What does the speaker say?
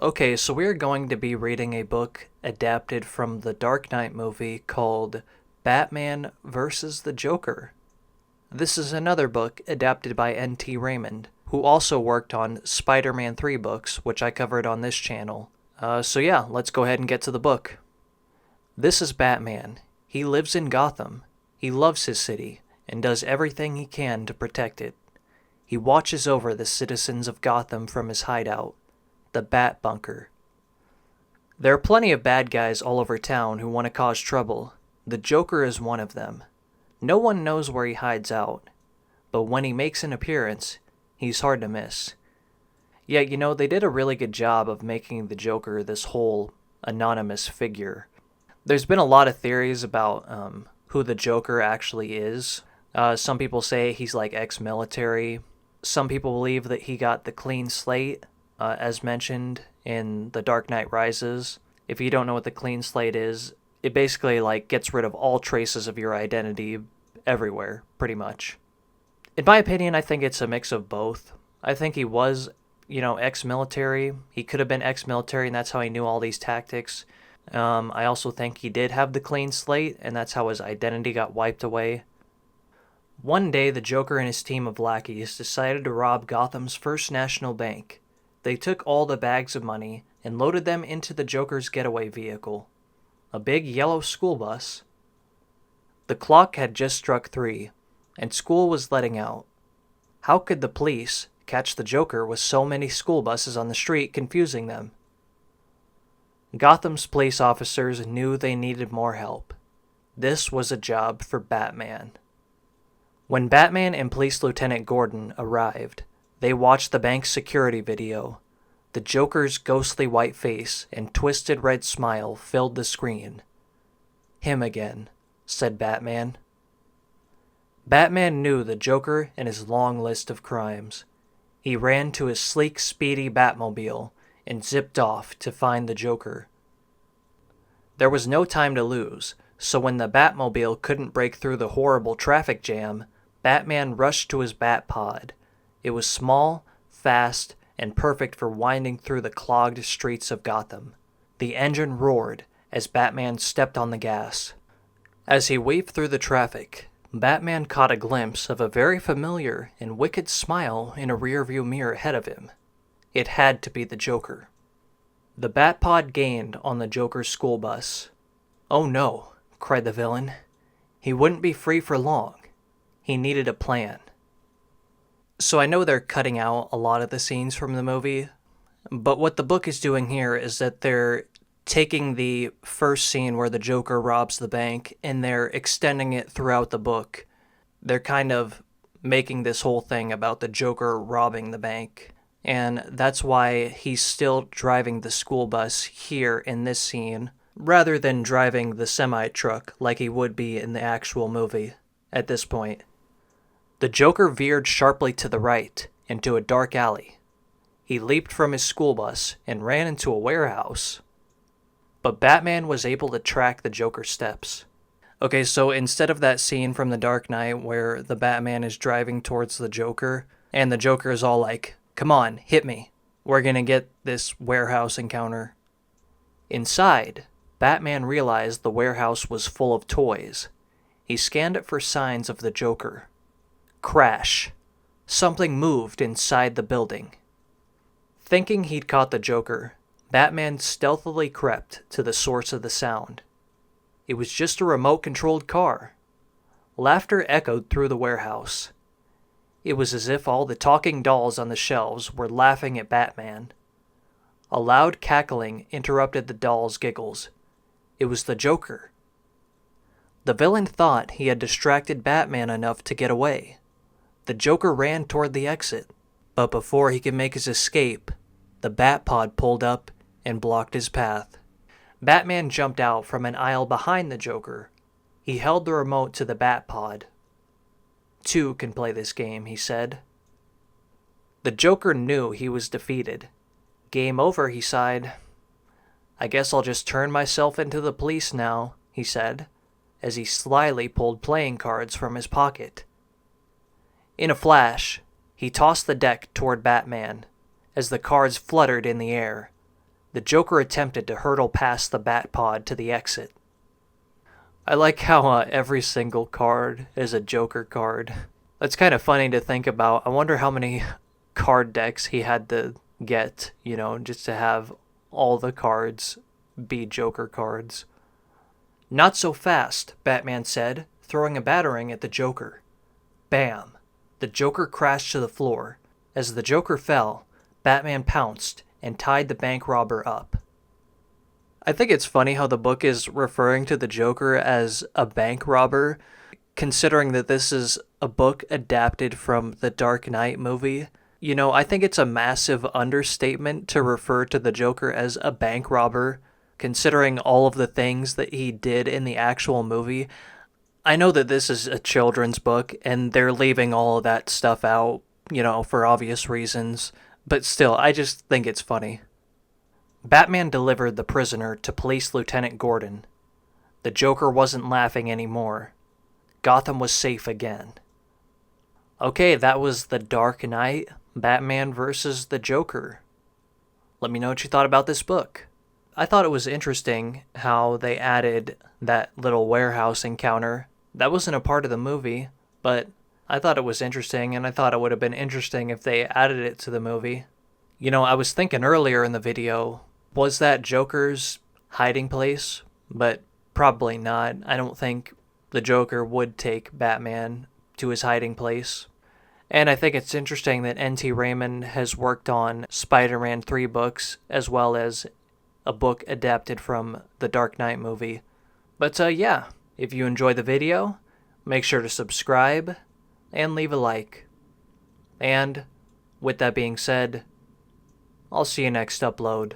Okay, so we're going to be reading a book adapted from the Dark Knight movie called Batman vs. the Joker. This is another book adapted by NT Raymond, who also worked on Spider-Man 3 books, which I covered on this channel. So yeah, let's go ahead and get to the book. This is Batman. He lives in Gotham. He loves his city and does everything he can to protect it. He watches over the citizens of Gotham from his hideout, the Bat Bunker. There are plenty of bad guys all over town who want to cause trouble. The Joker is one of them. No one knows where he hides out, but when he makes an appearance, he's hard to miss. Yet, they did a really good job of making the Joker this whole anonymous figure. There's been a lot of theories about who the Joker actually is. Some people say he's like ex-military. Some people believe that he got the clean slate, as mentioned in The Dark Knight Rises. If you don't know what the clean slate is, it basically gets rid of all traces of your identity everywhere, pretty much. In my opinion, I think it's a mix of both. I think he was, ex-military. He could have been ex-military, and that's how he knew all these tactics. I also think he did have the clean slate, and that's how his identity got wiped away. One day, the Joker and his team of lackeys decided to rob Gotham's First National Bank. They took all the bags of money and loaded them into the Joker's getaway vehicle, a big yellow school bus. The clock had just struck 3, and school was letting out. How could the police catch the Joker with so many school buses on the street confusing them? Gotham's police officers knew they needed more help. This was a job for Batman. When Batman and Police Lieutenant Gordon arrived, they watched the bank's security video. The Joker's ghostly white face and twisted red smile filled the screen. "Him again," said Batman. Batman knew the Joker and his long list of crimes. He ran to his sleek, speedy Batmobile and zipped off to find the Joker. There was no time to lose, so when the Batmobile couldn't break through the horrible traffic jam, Batman rushed to his Batpod. It was small, fast, and perfect for winding through the clogged streets of Gotham. The engine roared as Batman stepped on the gas. As he weaved through the traffic, Batman caught a glimpse of a very familiar and wicked smile in a rearview mirror ahead of him. It had to be the Joker. The Batpod gained on the Joker's school bus. "Oh no," cried the villain. He wouldn't be free for long. He needed a plan. So I know they're cutting out a lot of the scenes from the movie, but what the book is doing here is that they're taking the first scene where the Joker robs the bank and they're extending it throughout the book. They're kind of making this whole thing about the Joker robbing the bank, and that's why he's still driving the school bus here in this scene, rather than driving the semi-truck like he would be in the actual movie at this point. The Joker veered sharply to the right, into a dark alley. He leaped from his school bus and ran into a warehouse. But Batman was able to track the Joker's steps. Okay, so instead of that scene from The Dark Knight where the Batman is driving towards the Joker, and the Joker is all like, "Come on, hit me. We're gonna get this warehouse encounter." Inside, Batman realized the warehouse was full of toys. He scanned it for signs of the Joker. Crash. Something moved inside the building. Thinking he'd caught the Joker, Batman stealthily crept to the source of the sound. It was just a remote-controlled car. Laughter echoed through the warehouse. It was as if all the talking dolls on the shelves were laughing at Batman. A loud cackling interrupted the dolls' giggles. It was the Joker. The villain thought he had distracted Batman enough to get away. The Joker ran toward the exit, but before he could make his escape, the Batpod pulled up and blocked his path. Batman jumped out from an aisle behind the Joker. He held the remote to the Batpod. "Two can play this game," he said. The Joker knew he was defeated. "Game over," he sighed. "I guess I'll just turn myself into the police now," he said, as he slyly pulled playing cards from his pocket. In a flash, he tossed the deck toward Batman, as the cards fluttered in the air. the Joker attempted to hurtle past the Bat-Pod to the exit. I like how every single card is a Joker card. That's kind of funny to think about. I wonder how many card decks he had to get, just to have all the cards be Joker cards. "Not so fast," Batman said, throwing a batarang at the Joker. Bam! The Joker crashed to the floor. As the Joker fell, Batman pounced and tied the bank robber up. I think it's funny how the book is referring to the Joker as a bank robber, considering that this is a book adapted from the Dark Knight movie. I think it's a massive understatement to refer to the Joker as a bank robber, considering all of the things that he did in the actual movie. I know that this is a children's book, and they're leaving all of that stuff out, for obvious reasons, but still, I just think it's funny. Batman delivered the prisoner to Police Lieutenant Gordon. The Joker wasn't laughing anymore. Gotham was safe again. Okay, that was The Dark Knight, Batman versus the Joker. Let me know what you thought about this book. I thought it was interesting how they added that little warehouse encounter. That wasn't a part of the movie, but I thought it was interesting, and I thought it would have been interesting if they added it to the movie. I was thinking earlier in the video, was that Joker's hiding place? But probably not. I don't think the Joker would take Batman to his hiding place. And I think it's interesting that NT Raymond has worked on Spider-Man 3 books, as well as a book adapted from the Dark Knight movie. But yeah, if you enjoyed the video, make sure to subscribe and leave a like. And with that being said, I'll see you next upload.